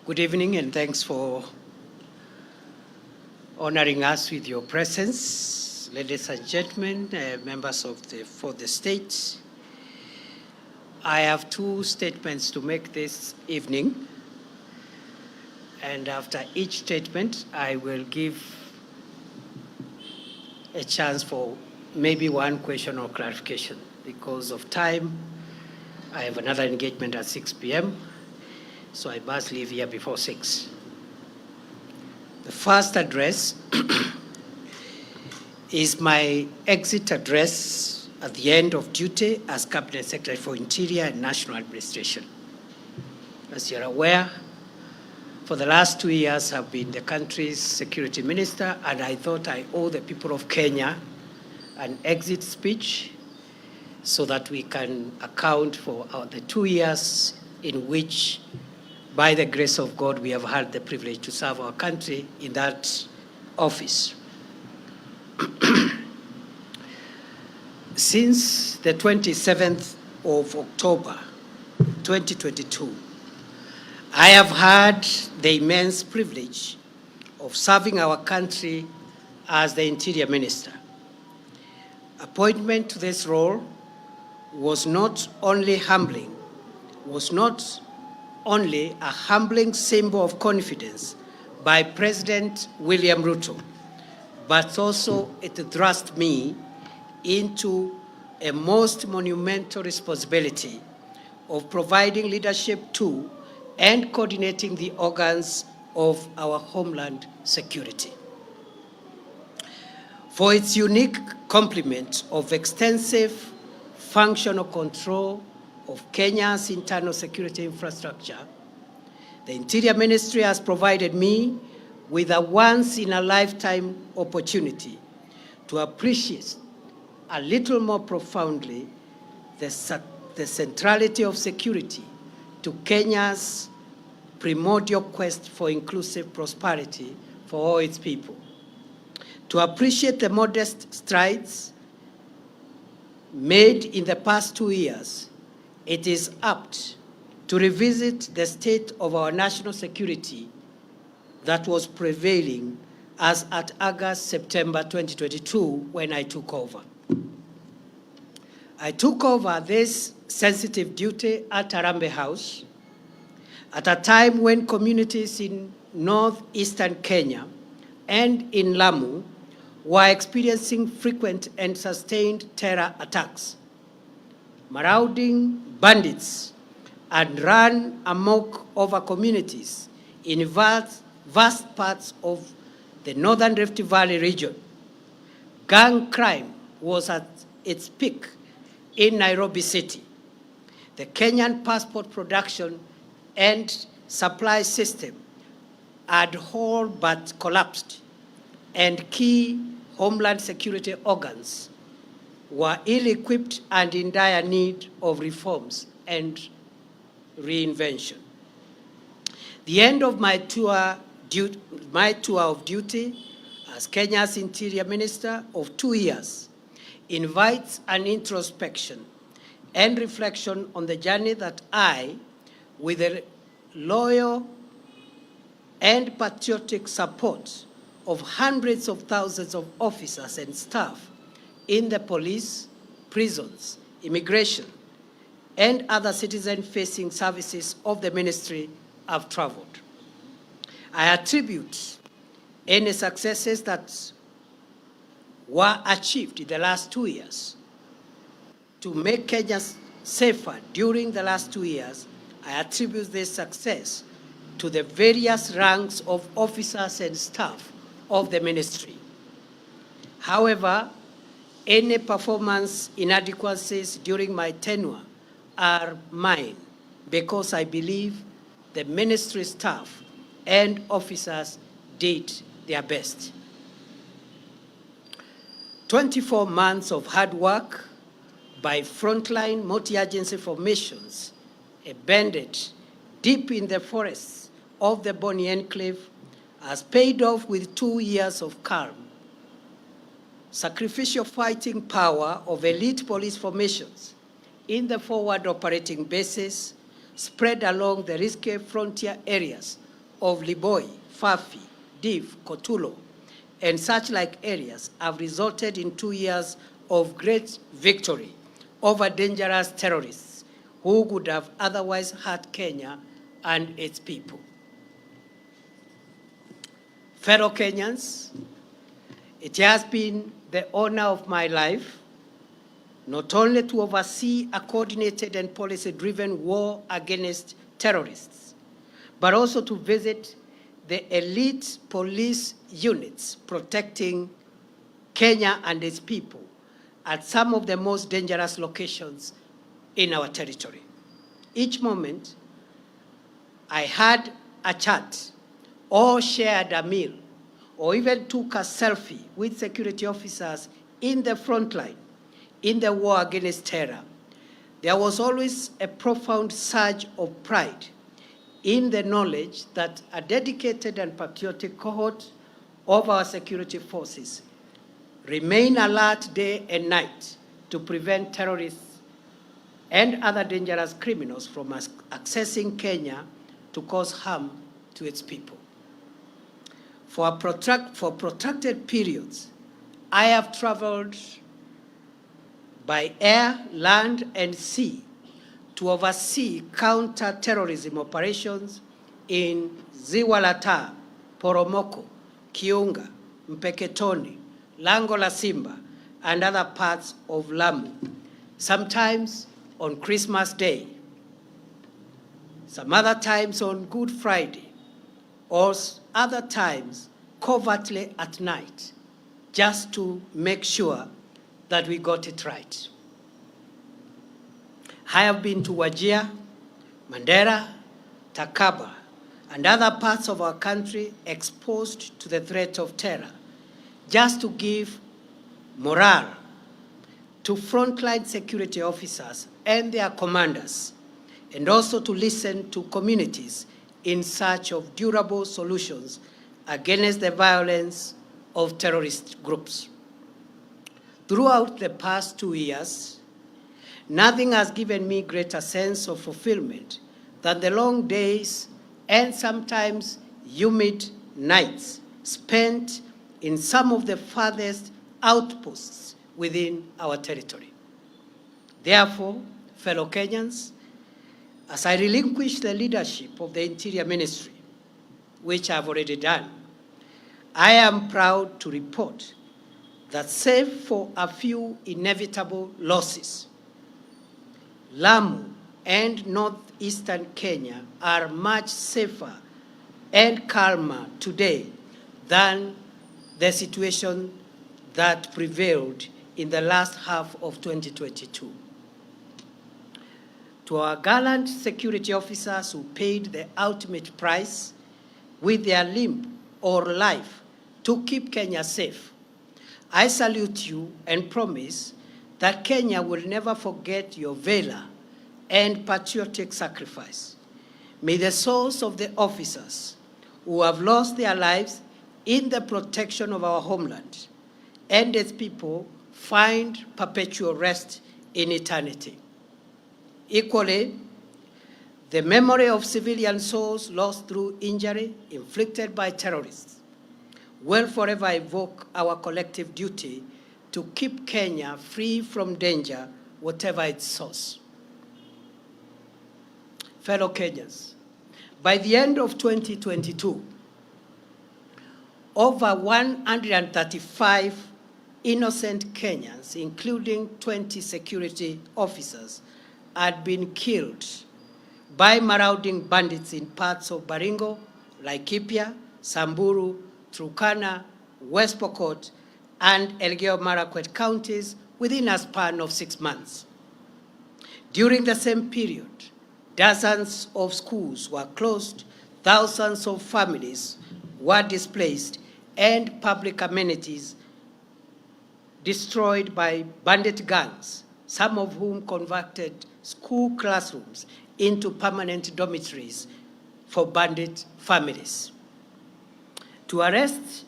Good evening, and thanks for honoring us with your presence. Ladies and gentlemen, members of the state, I have two statements to make this evening. And after each statement, I will give a chance for maybe one question or clarification. Because of time, I have another engagement at 6 p.m., so I must leave here before 6. The first address is my exit address at the end of duty as Cabinet Secretary for Interior and National Administration. As you're aware, for the last 2 years, I've been the country's security minister, and I thought I owe the people of Kenya an exit speech so that we can account for the 2 years in which, by the grace of God, we have had the privilege to serve our country in that office. Since the 27th of October, 2022, I have had the immense privilege of serving our country as the Interior Minister. Appointment to this role was not only a humbling symbol of confidence by President William Ruto, but also it thrust me into a most monumental responsibility of providing leadership to and coordinating the organs of our homeland security. For its unique complement of extensive functional control of Kenya's internal security infrastructure, the Interior Ministry has provided me with a once-in-a-lifetime opportunity to appreciate a little more profoundly the centrality of security to Kenya's primordial quest for inclusive prosperity for all its people. To appreciate the modest strides made in the past 2 years, it is apt to revisit the state of our national security that was prevailing as at August-September 2022 when I took over. I took over this sensitive duty at Harambee House at a time when communities in northeastern Kenya and in Lamu were experiencing frequent and sustained terror attacks. Marauding bandits had run amok over communities in vast parts of the Northern Rift Valley region. Gang crime was at its peak in Nairobi City. The Kenyan passport production and supply system had all but collapsed, and key homeland security organs were ill-equipped and in dire need of reforms and reinvention. The end of my tour of duty as Kenya's Interior Minister of 2 years invites an introspection and reflection on the journey that I, with the loyal and patriotic support of hundreds of thousands of officers and staff in the police, prisons, immigration, and other citizen-facing services of the ministry have traveled. I attribute any successes that were achieved in the last 2 years to make Kenya safer during the last 2 years. I attribute this success to the various ranks of officers and staff of the ministry. However, any performance inadequacies during my tenure are mine because I believe the ministry staff and officers did their best. 24 months of hard work by frontline multi-agency formations, embedded deep in the forests of the Bonny Enclave, has paid off with 2 years of calm. Sacrificial fighting power of elite police formations in the forward operating bases spread along the risky frontier areas of Liboi, Fafi, Div, Kotulo, and such like areas have resulted in 2 years of great victory over dangerous terrorists who would have otherwise hurt Kenya and its people. Fellow Kenyans, it has been the honor of my life not only to oversee a coordinated and policy-driven war against terrorists, but also to visit the elite police units protecting Kenya and its people at some of the most dangerous locations in our territory. Each moment, I had a chat or shared a meal or even took a selfie with security officers in the front line in the war against terror. There was always a profound surge of pride in the knowledge that a dedicated and patriotic cohort of our security forces remain alert day and night to prevent terrorists and other dangerous criminals from accessing Kenya to cause harm to its people. For protracted periods, I have traveled by air, land, and sea to oversee counter-terrorism operations in Ziwa Lata, Poromoko, Kiunga, Mpeketoni, Lango la Simba, and other parts of Lamu, sometimes on Christmas Day, some other times on Good Friday, or other times covertly at night, just to make sure that we got it right. I have been to Wajir, Mandera, Takaba, and other parts of our country exposed to the threat of terror, just to give morale to frontline security officers and their commanders, and also to listen to communities in search of durable solutions against the violence of terrorist groups. Throughout the past 2 years, nothing has given me greater sense of fulfillment than the long days and sometimes humid nights spent in some of the farthest outposts within our territory. Therefore, fellow Kenyans, as I relinquish the leadership of the Interior Ministry, which I've already done, I am proud to report that save for a few inevitable losses, Lamu and northeastern Kenya are much safer and calmer today than the situation that prevailed in the last half of 2022. To our gallant security officers who paid the ultimate price with their limb or life to keep Kenya safe, I salute you and promise that Kenya will never forget your valor and patriotic sacrifice. May the souls of the officers who have lost their lives in the protection of our homeland and its people find perpetual rest in eternity. Equally, The memory of civilian souls lost through injury inflicted by terrorists will forever evoke our collective duty to keep Kenya free from danger, whatever its source. Fellow Kenyans, by the end of 2022, over 135 innocent Kenyans, including 20 security officers, had been killed by marauding bandits in parts of Baringo, Laikipia, Samburu, Turkana, West Pokot, and Elgeyo Marakwet counties within a span of 6 months. During the same period, dozens of schools were closed, thousands of families were displaced, and public amenities destroyed by bandit gangs, some of whom converted school classrooms into permanent dormitories for bandit families. To arrest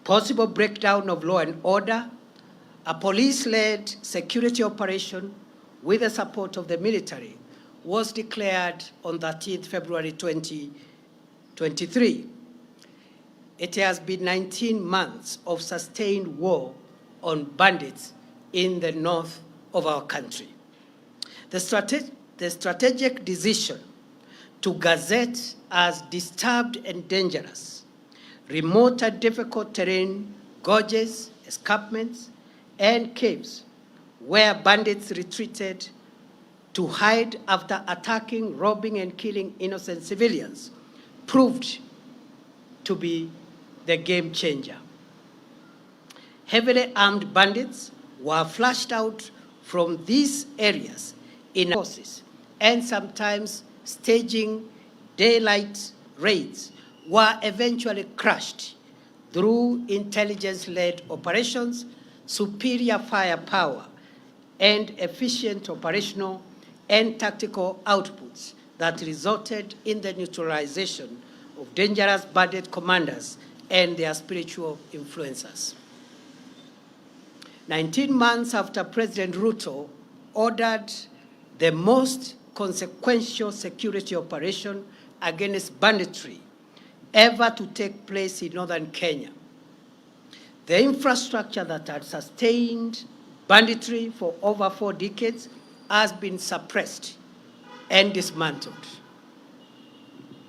possible breakdown of law and order, a police-led security operation with the support of the military was declared on 13th February 2023. It has been 19 months of sustained war on bandits in the north of our country. The strategic decision to gazette as disturbed and dangerous remote and difficult terrain, gorges, escarpments, and caves where bandits retreated to hide after attacking, robbing, and killing innocent civilians proved to be the game changer. Heavily armed bandits were flushed out from these areas in forces, and sometimes staging daylight raids were eventually crushed through intelligence-led operations, superior firepower, and efficient operational and tactical outputs that resulted in the neutralization of dangerous bandit commanders and their spiritual influencers. 19 months after President Ruto ordered the most consequential security operation against banditry ever to take place in northern Kenya, the infrastructure that had sustained banditry for over 4 decades has been suppressed and dismantled.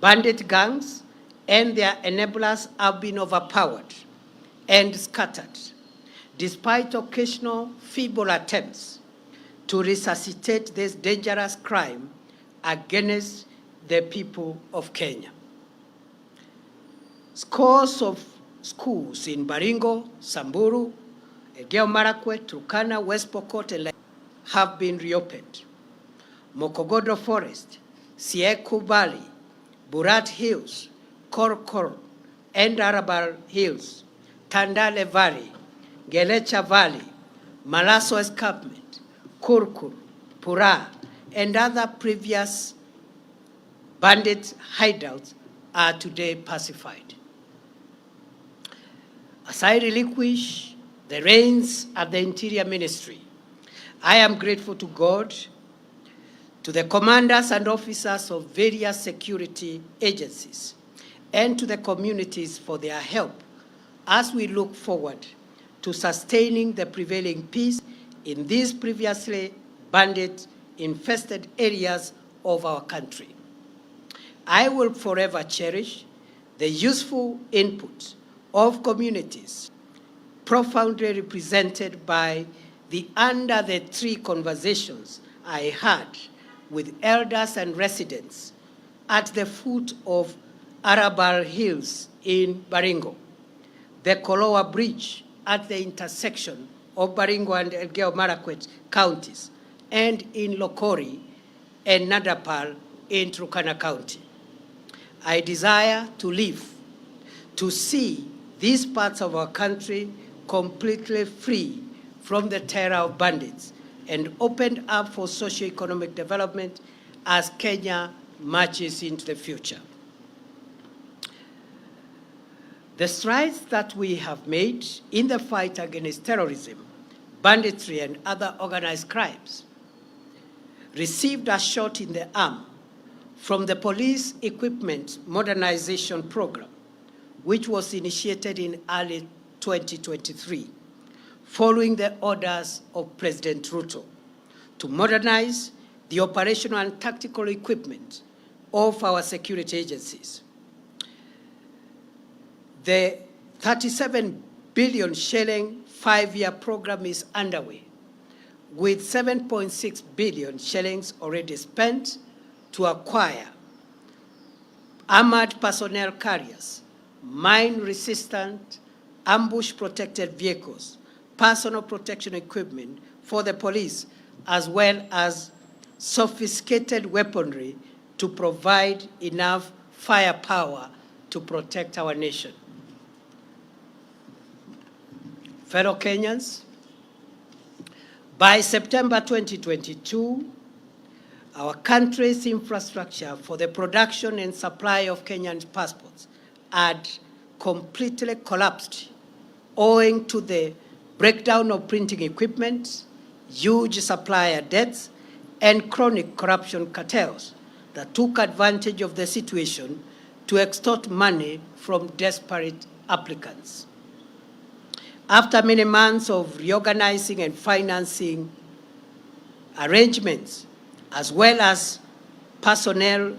Bandit gangs and their enablers have been overpowered and scattered, despite occasional feeble attempts to resuscitate this dangerous crime against the people of Kenya. Scores of schools in Baringo, Samburu, Elgeyo Marakwet, Turkana, West Pokot, and have been reopened. Mokogodo Forest, Sieku Valley, Burat Hills, Korkor, and Arabal Hills, Tandale Valley, Gelecha Valley, Malaso Escarpment, Kurkur, Pura, and other previous bandit hideouts are today pacified. As I relinquish the reins at the Interior Ministry, I am grateful to God, to the commanders and officers of various security agencies, and to the communities for their help as we look forward to sustaining the prevailing peace in these previously bandit-infested areas of our country. I will forever cherish the useful input of communities profoundly represented by the Under the Tree conversations I had with elders and residents at the foot of Arabal Hills in Baringo, the Kolowa Bridge at the intersection of Baringo and Elgeyo Marakwet counties, and in Lokori and Nadapal in Turkana County. I desire to live to see these parts of our country completely free from the terror of bandits and opened up for socio-economic development as Kenya marches into the future. The strides that we have made in the fight against terrorism, banditry, and other organized crimes received a shot in the arm from the Police Equipment Modernization Program, which was initiated in early 2023, following the orders of President Ruto, to modernize the operational and tactical equipment of our security agencies. The 37 billion shilling 5-year program is underway, with 7.6 billion shillings already spent to acquire armored personnel carriers, mine-resistant, ambush-protected vehicles, personal protection equipment for the police, as well as sophisticated weaponry to provide enough firepower to protect our nation. Fellow Kenyans, by September 2022, our country's infrastructure for the production and supply of Kenyan passports had completely collapsed owing to the breakdown of printing equipment, huge supplier debts, and chronic corruption cartels that took advantage of the situation to extort money from desperate applicants. After many months of reorganizing and financing arrangements, as well as personnel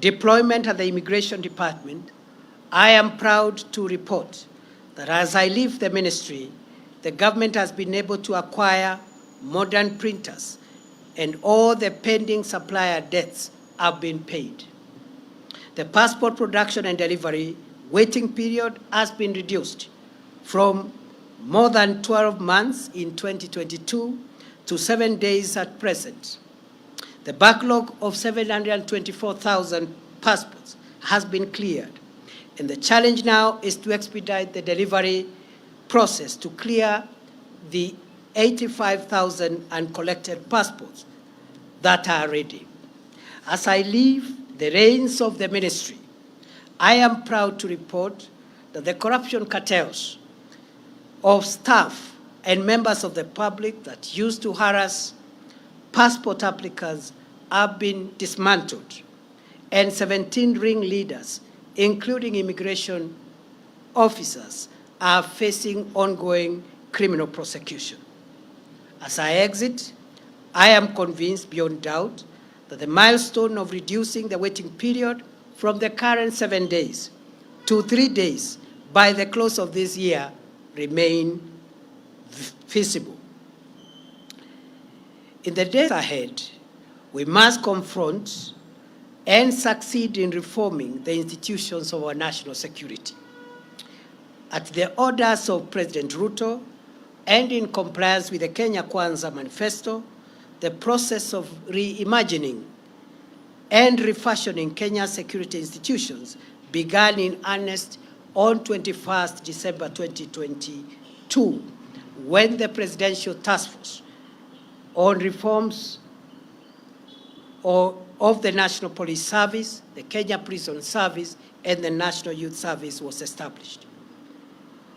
deployment at the Immigration Department, I am proud to report that as I leave the ministry, the government has been able to acquire modern printers and all the pending supplier debts have been paid. The passport production and delivery waiting period has been reduced from more than 12 months in 2022 to 7 days at present. The backlog of 724,000 passports has been cleared, and the challenge now is to expedite the delivery process to clear the 85,000 uncollected passports that are ready. As I leave the reins of the ministry, I am proud to report that the corruption cartels of staff and members of the public that used to harass passport applicants have been dismantled, and 17 ringleaders, including immigration officers, are facing ongoing criminal prosecution. As I exit, I am convinced beyond doubt that the milestone of reducing the waiting period from the current 7 days to 3 days by the close of this year remain feasible. In the days ahead, we must confront and succeed in reforming the institutions of our national security. At the orders of President Ruto and in compliance with the Kenya Kwanza Manifesto, the process of reimagining and refashioning Kenya's security institutions began in earnest on 21st December 2022, when the Presidential Task Force on Reforms of the National Police Service, the Kenya Prison Service, and the National Youth Service was established.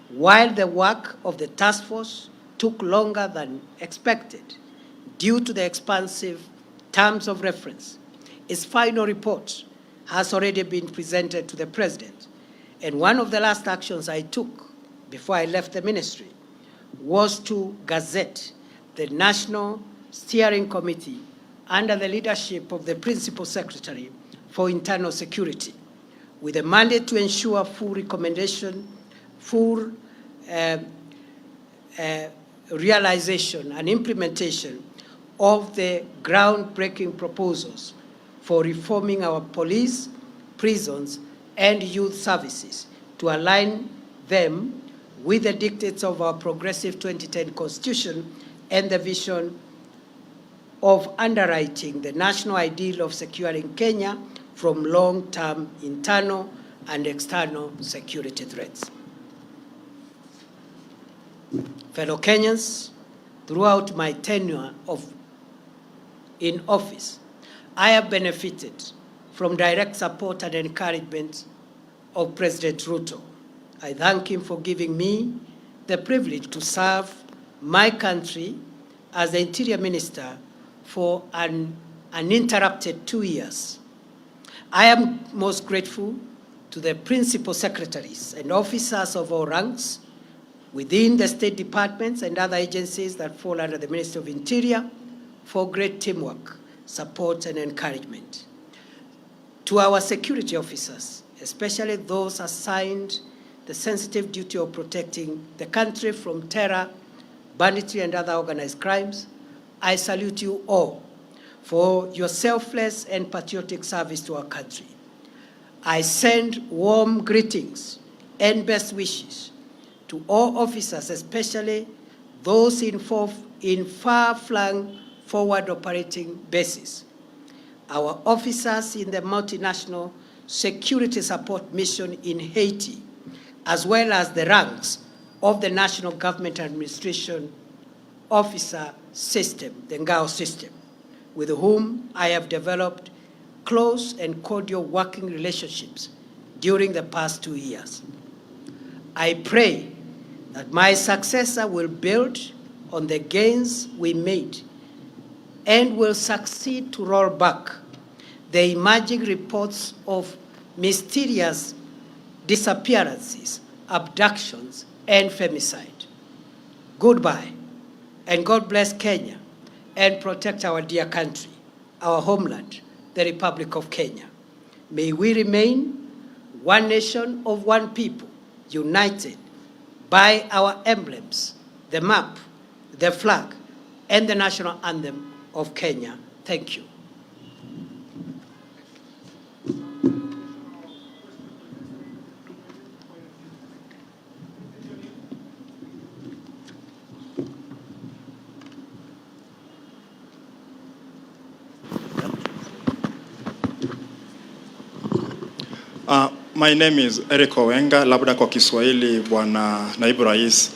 While the work of the task force took longer than expected due to the expansive terms of reference, its final report has already been presented to the President. And one of the last actions I took before I left the ministry was to gazette the National Steering Committee under the leadership of the Principal Secretary for Internal Security, with a mandate to ensure full realization and implementation of the groundbreaking proposals for reforming our police, prisons, and youth services to align them with the dictates of our progressive 2010 Constitution and the vision of underwriting the national ideal of securing Kenya from long-term internal and external security threats. Fellow Kenyans, throughout my tenure in office, I have benefited from direct support and encouragement of President Ruto. I thank him for giving me the privilege to serve my country as the Interior Minister for an uninterrupted 2 years. I am most grateful to the principal secretaries and officers of all ranks within the State Departments and other agencies that fall under the Ministry of Interior for great teamwork, support, and encouragement. To our security officers, especially those assigned the sensitive duty of protecting the country from terror, banditry, and other organized crimes, I salute you all for your selfless and patriotic service to our country. I send warm greetings and best wishes to all officers, especially those in far-flung forward operating bases, our officers in the multinational security support mission in Haiti, as well as the ranks of the National Government Administration Officer System, the NGAO system, with whom I have developed close and cordial working relationships during the past 2 years. I pray that my successor will build on the gains we made and will succeed to roll back the emerging reports of mysterious disappearances, abductions, and femicide. Goodbye, and God bless Kenya and protect our dear country, our homeland, the Republic of Kenya. May we remain one nation of one people, united by our emblems, the map, the flag, and the national anthem of Kenya. Thank you. My name is Eric Owenga, labda kwa Kiswahili, Bwana Naibu Rais.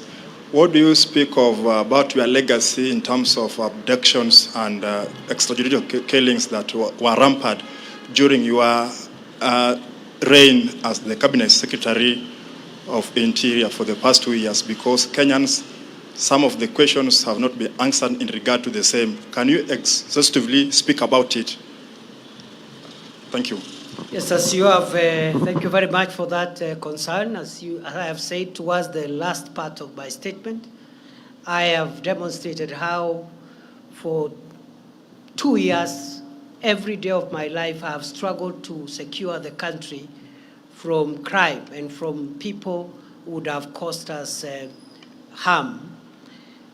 What do you speak of about your legacy in terms of abductions and extrajudicial killings that were rampant during your reign as the Cabinet Secretary of Interior for the past 2 years? Because Kenyans, some of the questions have not been answered in regard to the same. Can you exhaustively speak about it? Thank you. Yes, as you have, thank you very much for that concern. As I have said towards the last part of my statement, I have demonstrated how for 2 years, every day of my life, I have struggled to secure the country from crime and from people who would have caused us harm.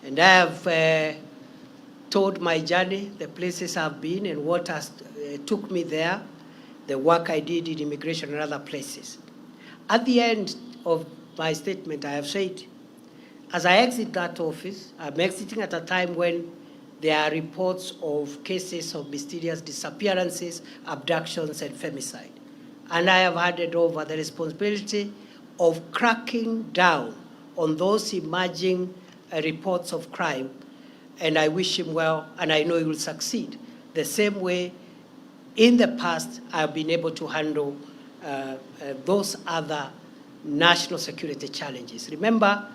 And I have told my journey, the places I've been and what has took me there, the work I did in immigration and other places. At the end of my statement, I have said, as I exit that office, I'm exiting at a time when there are reports of cases of mysterious disappearances, abductions, and femicide. And I have handed over the responsibility of cracking down on those emerging reports of crime. And I wish him well, and I know he will succeed. The same way in the past, I've been able to handle those other national security challenges. Remember,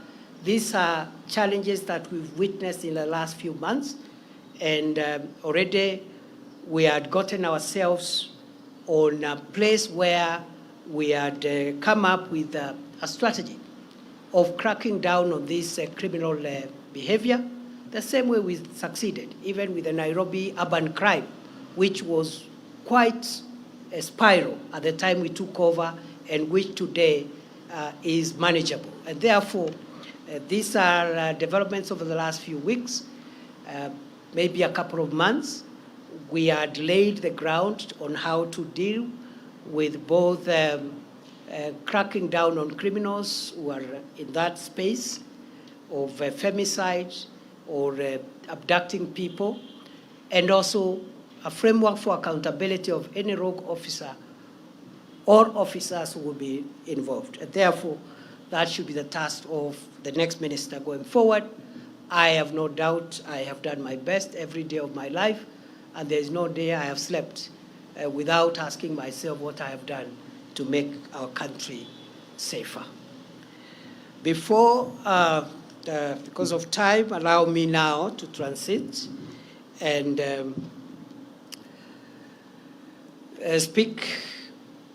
these are challenges that we've witnessed in the last few months, and already we had gotten ourselves on a place where we had come up with a strategy of cracking down on this criminal behavior, the same way we succeeded, even with the Nairobi urban crime, which was quite a spiral at the time we took over, and which today is manageable. And therefore, these are developments over the last few weeks, maybe a couple of months. We had laid the ground on how to deal with both cracking down on criminals who are in that space of femicide or abducting people, and also a framework for accountability of any rogue officer or officers who will be involved. And therefore, that should be the task of the next minister going forward. I have no doubt I have done my best every day of my life, and there is no day I have slept without asking myself what I have done to make our country safer. Before, because of time, allow me now to transit and speak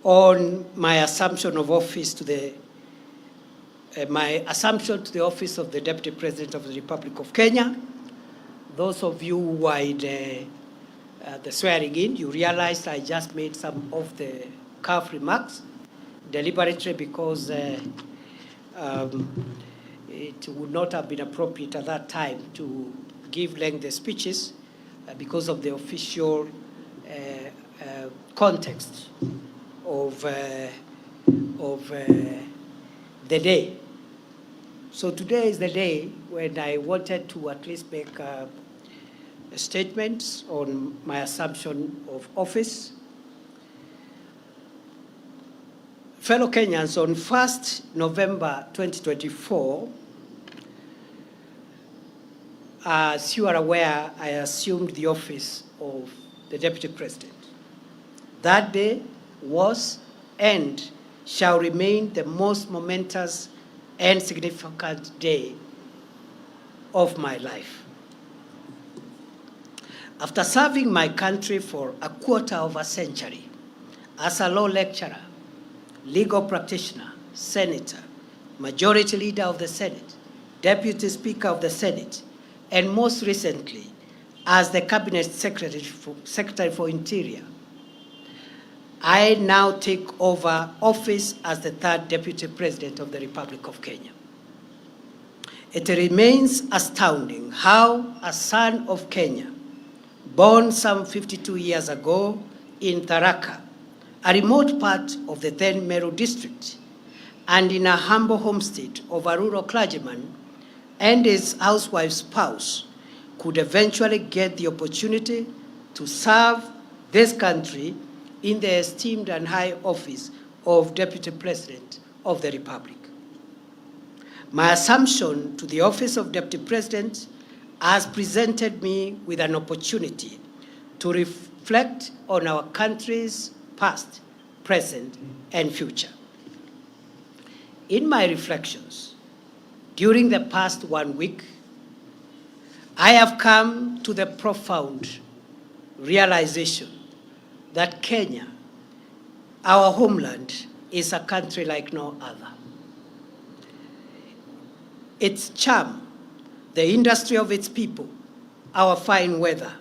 on my assumption of office to the office of the Deputy President of the Republic of Kenya. Those of you who are in the swearing in, you realize I just made some of the cuff remarks deliberately because it would not have been appropriate at that time to give lengthy speeches because of the official context of the day. So today is the day when I wanted to at least make statements on my assumption of office. Fellow Kenyans, on 1st November 2024, as you are aware, I assumed the office of the Deputy President. That day was and shall remain the most momentous and significant day of my life. After serving my country for a quarter of a century as a law lecturer, legal practitioner, senator, majority leader of the Senate, deputy speaker of the Senate, and most recently as the Cabinet Secretary for Interior, I now take over office as the third Deputy President of the Republic of Kenya. It remains astounding how a son of Kenya, born some 52 years ago in Tharaka, a remote part of the then Meru district, and in a humble homestead of a rural clergyman and his housewife's spouse, could eventually get the opportunity to serve this country in the esteemed and high office of Deputy President of the Republic. My assumption to the office of Deputy President has presented me with an opportunity to reflect on our country's past, present, and future. In my reflections, during the past 1 week, I have come to the profound realization that Kenya, our homeland, is a country like no other. Its charm, the industry of its people, our fine weather,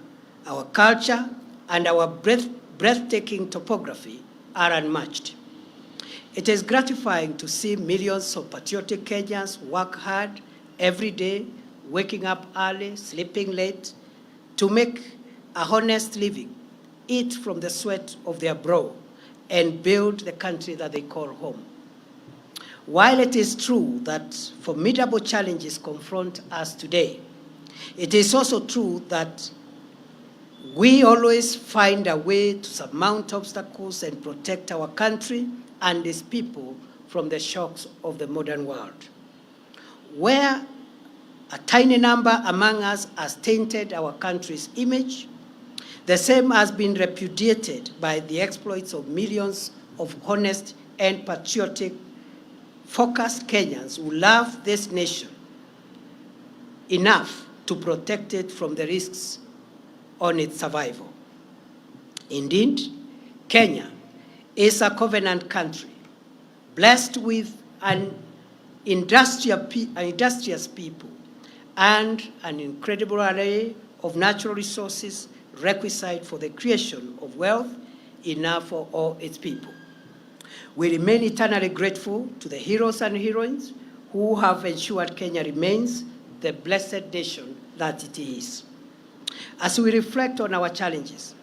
our culture, and our breathtaking topography are unmatched. It is gratifying to see millions of patriotic Kenyans work hard every day, waking up early, sleeping late, to make a honest living, eat from the sweat of their brow, and build the country that they call home. While it is true that formidable challenges confront us today, it is also true that we always find a way to surmount obstacles and protect our country and its people from the shocks of the modern world. Where a tiny number among us has tainted our country's image, the same has been repudiated by the exploits of millions of honest and patriotic, focused Kenyans who love this nation enough to protect it from the risks on its survival. Indeed, Kenya is a covenant country, blessed with an industrious people and an incredible array of natural resources requisite for the creation of wealth enough for all its people. We remain eternally grateful to the heroes and heroines who have ensured Kenya remains the blessed nation that it is. As we reflect on our challenges,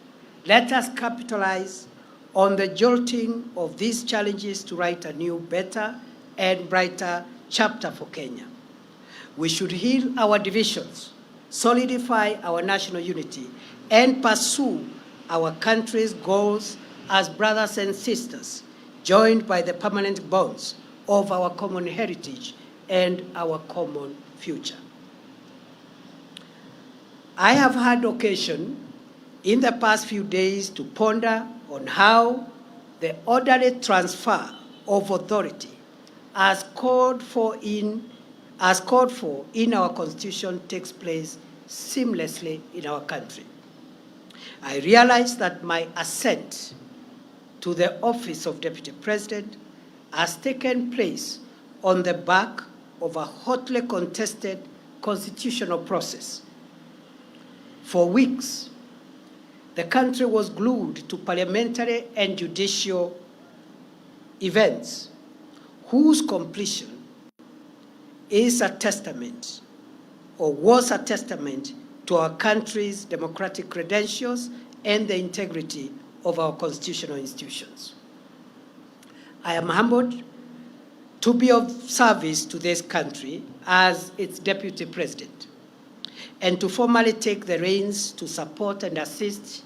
let us capitalize on the jolting of these challenges to write a new, better, and brighter chapter for Kenya. We should heal our divisions, solidify our national unity, and pursue our country's goals as brothers and sisters, joined by the permanent bonds of our common heritage and our common future. I have had occasion in the past few days to ponder on how the orderly transfer of authority as called for in our Constitution takes place seamlessly in our country. I realize that my assent to the office of Deputy President has taken place on the back of a hotly contested constitutional process. For weeks, the country was glued to parliamentary and judicial events whose completion is a testament, or was a testament, to our country's democratic credentials and the integrity of our constitutional institutions. I am humbled to be of service to this country as its Deputy President, and to formally take the reins to support and assist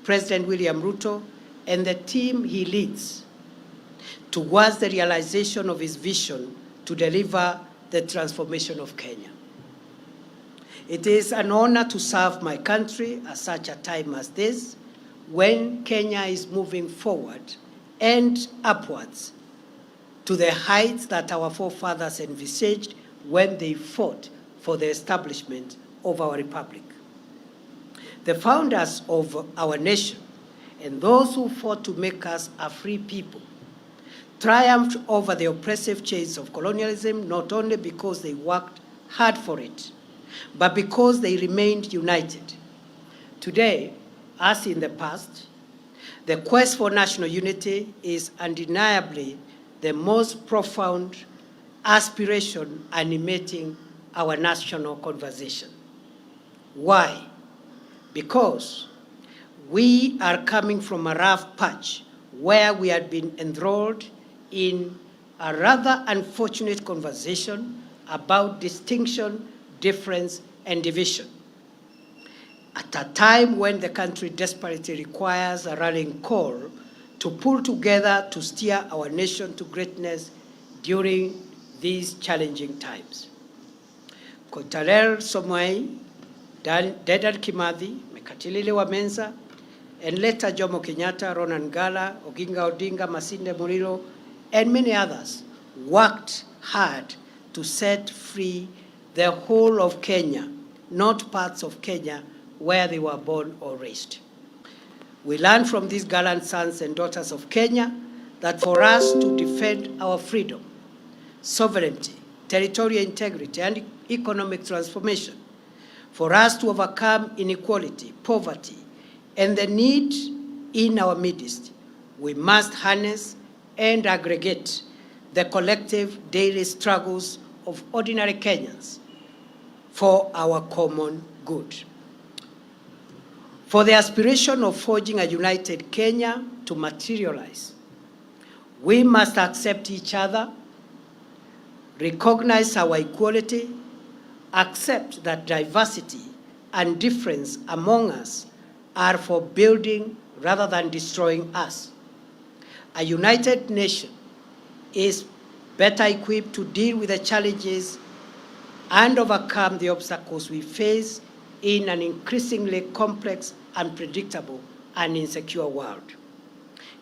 President William Ruto and the team he leads towards the realization of his vision to deliver the transformation of Kenya. It is an honor to serve my country at such a time as this, when Kenya is moving forward and upwards to the heights that our forefathers envisaged when they fought for the establishment of our republic. The founders of our nation and those who fought to make us a free people triumphed over the oppressive chains of colonialism, not only because they worked hard for it, but because they remained united. Today, as in the past, the quest for national unity is undeniably the most profound aspiration animating our national conversation. Why? Because we are coming from a rough patch where we had been enthralled in a rather unfortunate conversation about distinction, difference, and division. At a time when the country desperately requires a rallying call to pull together to steer our nation to greatness during these challenging times. Kotalel Somai, Dedan Kimathi, Mekatilile Wamenza, and later Jomo Kenyatta, Ronan Gala, Oginga Odinga, Masinde Muliro, and many others worked hard to set free the whole of Kenya, not parts of Kenya where they were born or raised. We learned from these gallant sons and daughters of Kenya that for us to defend our freedom, sovereignty, territorial integrity, and economic transformation, for us to overcome inequality, poverty, and the need in our midst, we must harness and aggregate the collective daily struggles of ordinary Kenyans for our common good. For the aspiration of forging a united Kenya to materialize, we must accept each other, recognize our equality, accept that diversity and difference among us are for building rather than destroying us. A united nation is better equipped to deal with the challenges and overcome the obstacles we face in an increasingly complex, unpredictable, and insecure world.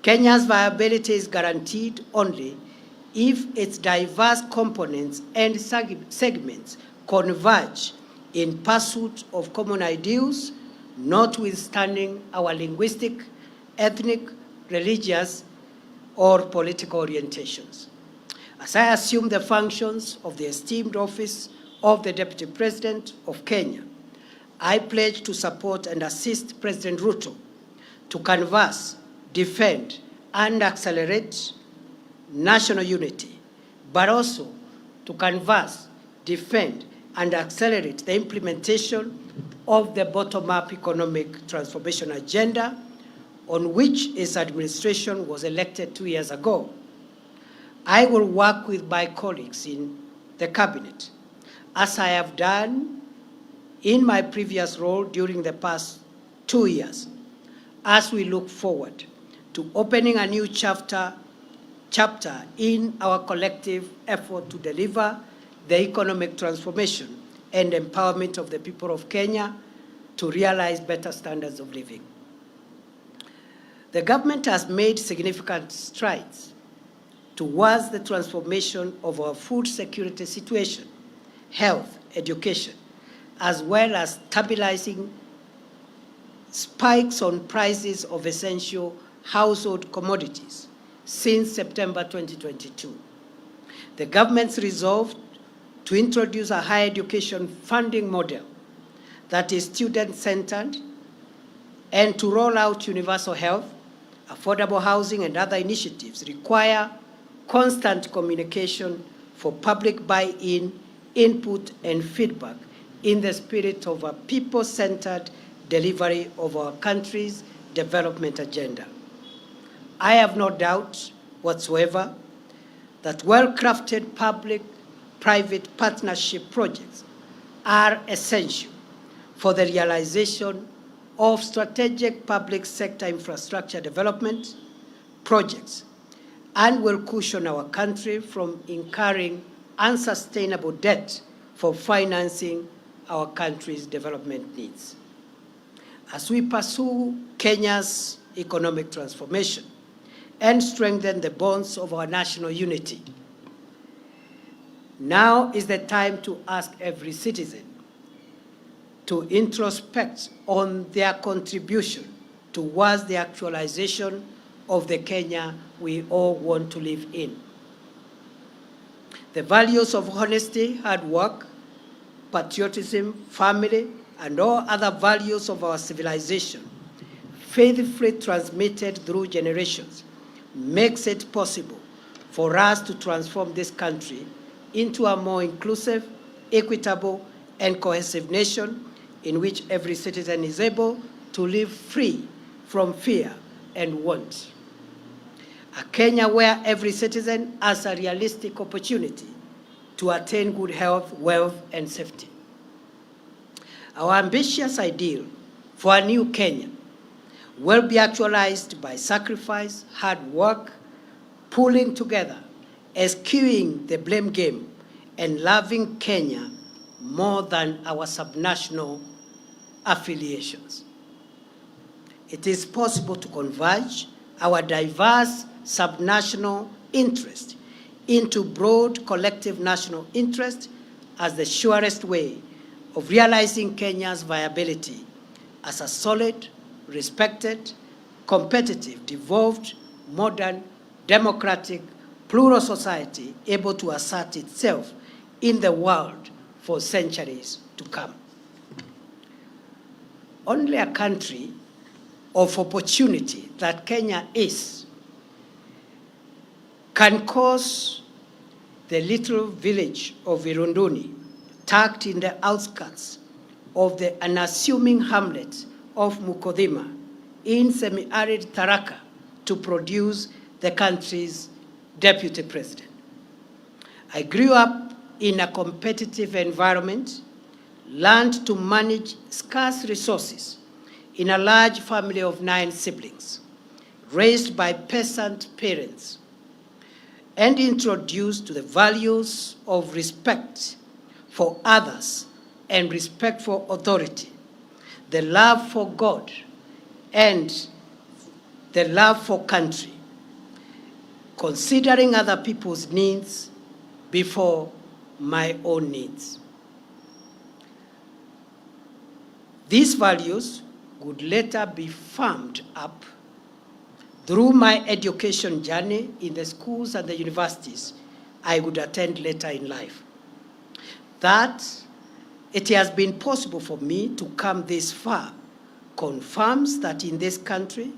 Kenya's viability is guaranteed only if its diverse components and segments converge in pursuit of common ideals, notwithstanding our linguistic, ethnic, religious, or political orientations. As I assume the functions of the esteemed office of the Deputy President of Kenya, I pledge to support and assist President Ruto to canvass, defend, and accelerate national unity, but also to canvass, defend, and accelerate the implementation of the bottom-up economic transformation agenda on which his administration was elected 2 years ago. I will work with my colleagues in the cabinet, as I have done in my previous role during the past 2 years, as we look forward to opening a new chapter in our collective effort to deliver the economic transformation and empowerment of the people of Kenya to realize better standards of living. The government has made significant strides towards the transformation of our food security situation, health, education, as well as stabilizing spikes on prices of essential household commodities since September 2022. The government's resolve to introduce a higher education funding model that is student-centered and to roll out universal health, affordable housing, and other initiatives require constant communication for public buy-in, input, and feedback in the spirit of a people-centered delivery of our country's development agenda. I have no doubt whatsoever that well-crafted public-private partnership projects are essential for the realization of strategic public sector infrastructure development projects and will cushion our country from incurring unsustainable debt for financing our country's development needs. As we pursue Kenya's economic transformation and strengthen the bonds of our national unity, now is the time to ask every citizen to introspect on their contribution towards the actualization of the Kenya we all want to live in. The values of honesty, hard work, patriotism, family, and all other values of our civilization, faithfully transmitted through generations, makes it possible for us to transform this country into a more inclusive, equitable, and cohesive nation in which every citizen is able to live free from fear and want. A Kenya where every citizen has a realistic opportunity to attain good health, wealth, and safety. Our ambitious ideal for a new Kenya will be actualized by sacrifice, hard work, pulling together, eschewing the blame game, and loving Kenya more than our subnational affiliations. It is possible to converge our diverse subnational interest into broad collective national interest as the surest way of realizing Kenya's viability as a solid, respected, competitive, devolved, modern, democratic, plural society able to assert itself in the world for centuries to come. Only a country of opportunity that Kenya is can cause the little village of Irunduni, tucked in the outskirts of the unassuming hamlet of Mukodhima in semi-arid Tharaka, to produce the country's deputy president. I grew up in a competitive environment, learned to manage scarce resources in a large family of 9 siblings, raised by peasant parents, and introduced to the values of respect for others and respect for authority, the love for God, and the love for country, considering other people's needs before my own needs. These values would later be firmed up through my education journey in the schools and the universities I would attend later in life. That it has been possible for me to come this far confirms that in this country,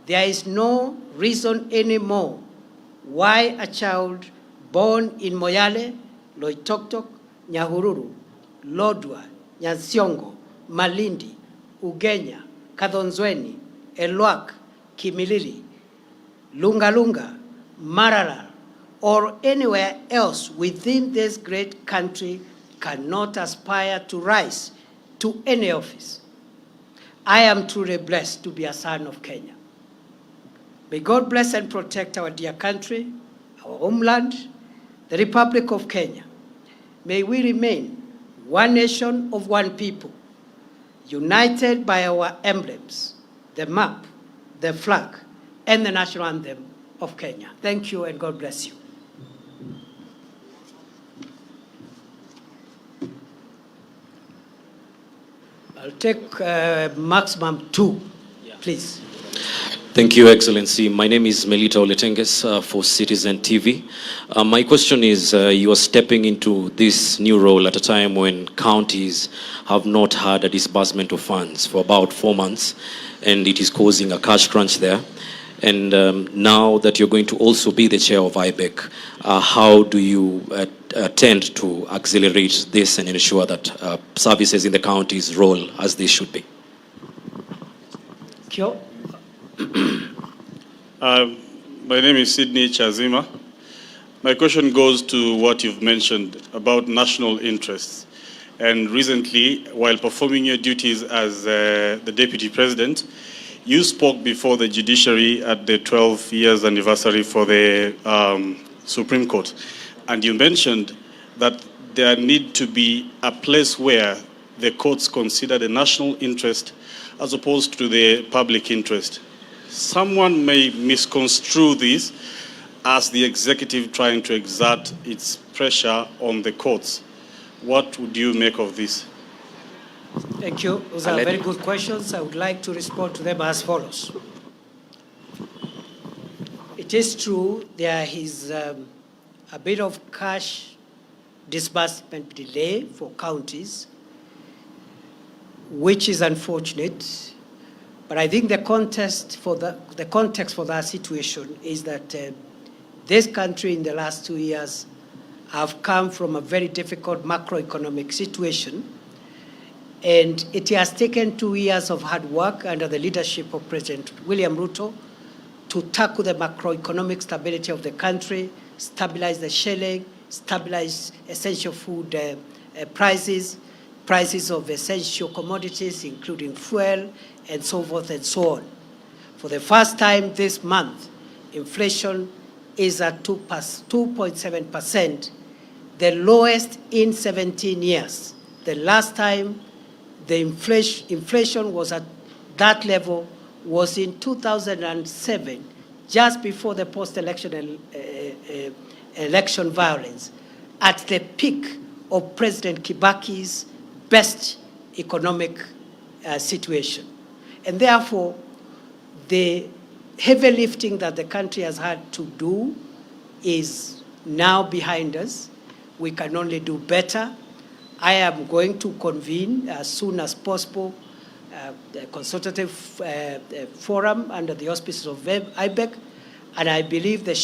there is no reason anymore why a child born in Moyale, Loitoktok, Nyahururu, Lodwar, Nyansiongo, Malindi, Ugenya, Kadhonzweni, Elwak, Kimilili, Lungalunga, Marara, or anywhere else within this great country cannot aspire to rise to any office. I am truly blessed to be a son of Kenya. May God bless and protect our dear country, our homeland, the Republic of Kenya. May we remain one nation of one people, united by our emblems, the map, the flag, and the national anthem of Kenya. Thank you and God bless you. I'll take maximum 2, please. Thank you, Excellency. My name is Melita Oletenges for Citizen TV. My question is, you are stepping into this new role at a time when counties have not had a disbursement of funds for about 4 months, and it is causing a cash crunch there. And now that you're going to also be the chair of IBEC, how do you tend to accelerate this and ensure that services in the counties roll as they should be? Kithure? My name is Sydney Chazima. My question goes to what you've mentioned about national interests. And recently, while performing your duties as the Deputy President, you spoke before the judiciary at the 12 years anniversary for the Supreme Court. And you mentioned that there need to be a place where the courts consider the national interest as opposed to the public interest. Someone may misconstrue this as the executive trying to exert its pressure on the courts. What would you make of this? Thank you. Those are very good questions. I would like to respond to them as follows. It is true there is a bit of cash disbursement delay for counties, which is unfortunate. But I think the context for that situation is that this country in the last 2 years have come from a very difficult macroeconomic situation. And it has taken 2 years of hard work under the leadership of President William Ruto to tackle the macroeconomic stability of the country, stabilize the shilling, stabilize essential food prices of essential commodities, including fuel, and so forth and so on. For the first time this month, inflation is at 2.7%, the lowest in 17 years. The last time the inflation was at that level was in 2007, just before the post-election election violence, at the peak of President Kibaki's best economic situation. And therefore, the heavy lifting that the country has had to do is now behind us. We can only do better. I am going to convene as soon as possible a consultative forum under the auspices of IBEC, and I believe the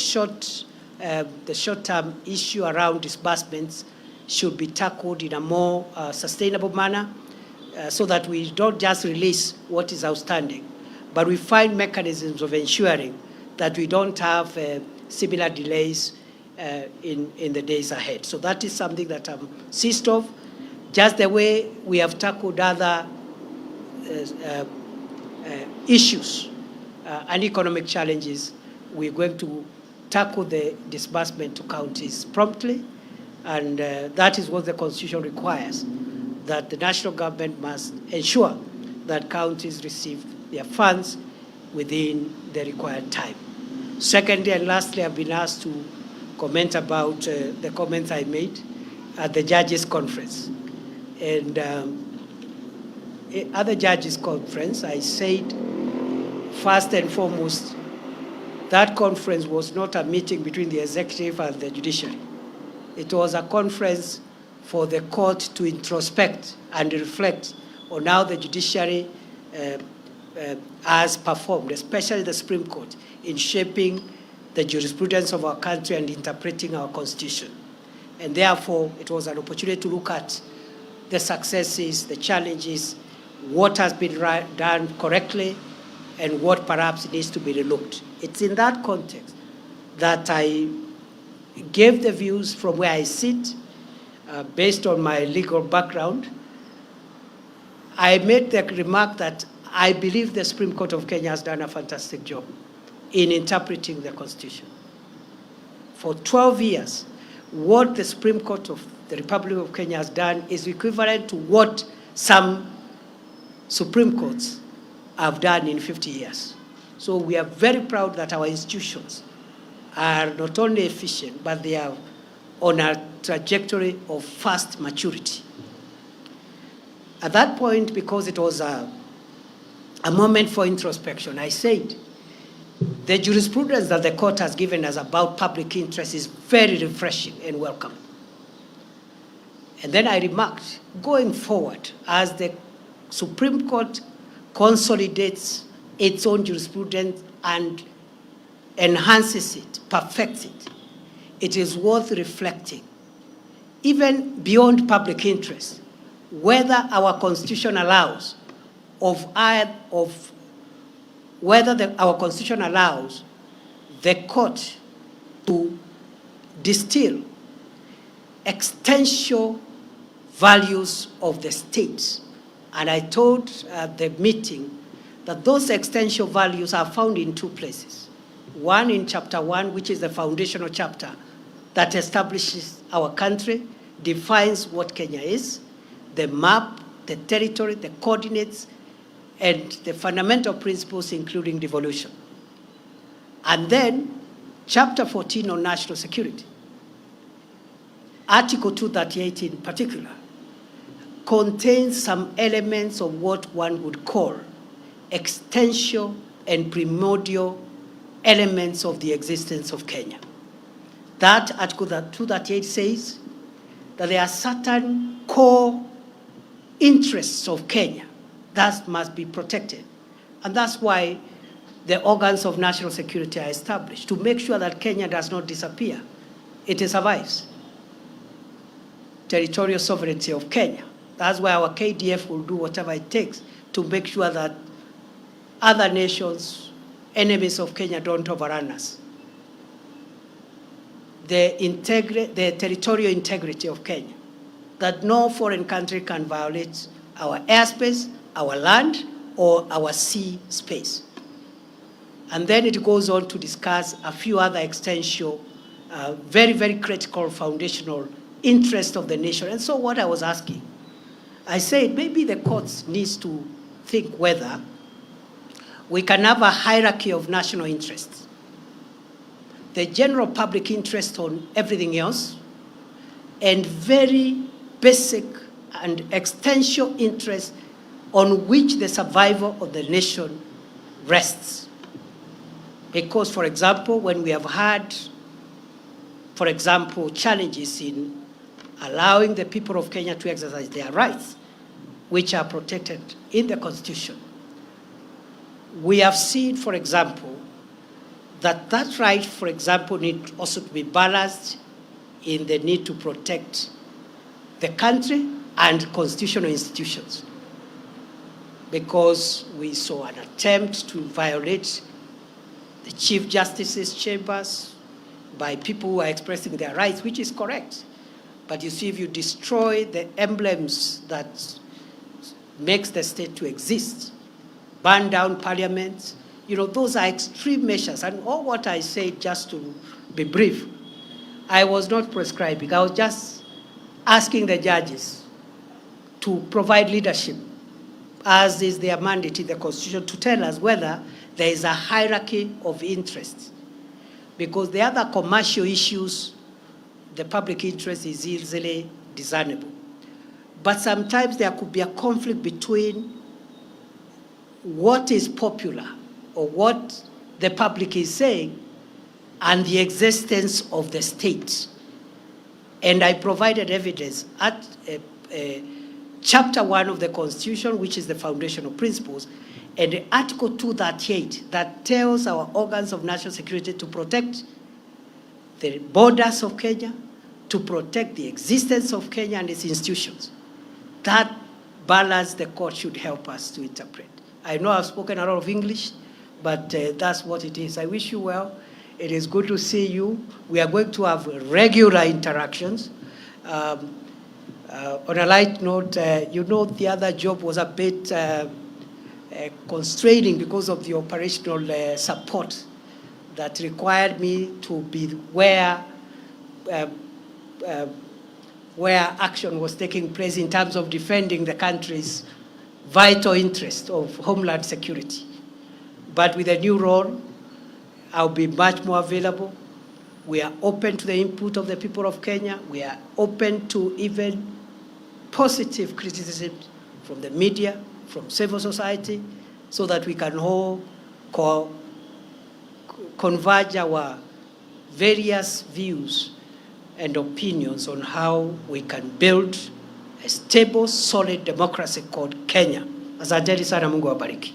short-term issue around disbursements should be tackled in a more sustainable manner, so that we don't just release what is outstanding, but we find mechanisms of ensuring that we don't have similar delays in the days ahead. So that is something that I'm seized of. Just the way we have tackled other issues and economic challenges, we're going to tackle the disbursement to counties promptly, and that is what the Constitution requires, that the national government must ensure that counties receive their funds within the required time. Secondly and lastly, I've been asked to comment about the comments I made at the Judges' Conference. And at the Judges' Conference, I said, first and foremost, that conference was not a meeting between the executive and the judiciary. It was a conference for the court to introspect and reflect on how the judiciary has performed, especially the Supreme Court, in shaping the jurisprudence of our country and interpreting our Constitution. And therefore, it was an opportunity to look at the successes, the challenges, what has been done correctly, and what perhaps needs to be relooked. It's in that context that I gave the views from where I sit, based on my legal background. I made the remark that I believe the Supreme Court of Kenya has done a fantastic job in interpreting the Constitution. For 12 years, what the Supreme Court of the Republic of Kenya has done is equivalent to what some Supreme Courts have done in 50 years. So we are very proud that our institutions are not only efficient, but they are on a trajectory of fast maturity. At that point, because it was a moment for introspection, I said, the jurisprudence that the court has given us about public interest is very refreshing and welcome. And then I remarked, going forward, as the Supreme Court consolidates its own jurisprudence and enhances it, perfects it, it is worth reflecting, even beyond public interest, whether our Constitution allows our Constitution allows the court to distill existential values of the states. And I told the meeting that those existential values are found in two places. One in chapter 1, which is the foundational chapter that establishes our country, defines what Kenya is, the map, the territory, the coordinates, and the fundamental principles, including devolution. And then chapter 14 on national security. Article 238 in particular contains some elements of what one would call existential and primordial elements of the existence of Kenya. That Article 238 says that there are certain core interests of Kenya that must be protected. And that's why the organs of national security are established, to make sure that Kenya does not disappear. It survives. Territorial sovereignty of Kenya. That's why our KDF will do whatever it takes to make sure that other nations, enemies of Kenya, don't overrun us. The territorial integrity of Kenya, that no foreign country can violate our airspace, our land, or our sea space. And then it goes on to discuss a few other existential, very, very critical foundational interests of the nation. And so what I was asking, I said maybe the courts needs to think whether we can have a hierarchy of national interests. The general public interest on everything else, and very basic and existential interest on which the survival of the nation rests. Because, for example, when we have had, for example, challenges in allowing the people of Kenya to exercise their rights, which are protected in the Constitution, we have seen, for example, that that right, for example, need also to be balanced in the need to protect the country and constitutional institutions. Because we saw an attempt to violate the Chief Justice's chambers by people who are expressing their rights, which is correct. But you see, if you destroy the emblems that makes the state to exist, burn down parliaments, those are extreme measures. And all what I said, just to be brief, I was not prescribing. I was just asking the judges to provide leadership, as is their mandate in the Constitution, to tell us whether there is a hierarchy of interests. Because the other commercial issues, the public interest is easily discernible. But sometimes there could be a conflict between what is popular or what the public is saying and the existence of the state. And I provided evidence at chapter 1 of the Constitution, which is the foundational principles, and Article 238 that tells our organs of national security to protect the borders of Kenya, to protect the existence of Kenya and its institutions. That balance the court should help us to interpret. I know I've spoken a lot of English, but that's what it is. I wish you well. It is good to see you. We are going to have regular interactions. On a light note, the other job was a bit constraining because of the operational support that required me to be where action was taking place in terms of defending the country's vital interest of homeland security. But with a new role, I'll be much more available. We are open to the input of the people of Kenya. We are open to even positive criticism from the media, from civil society, so that we can all converge our various views and opinions on how we can build a stable, solid democracy called Kenya. Asanteni sana, Mungu awabariki.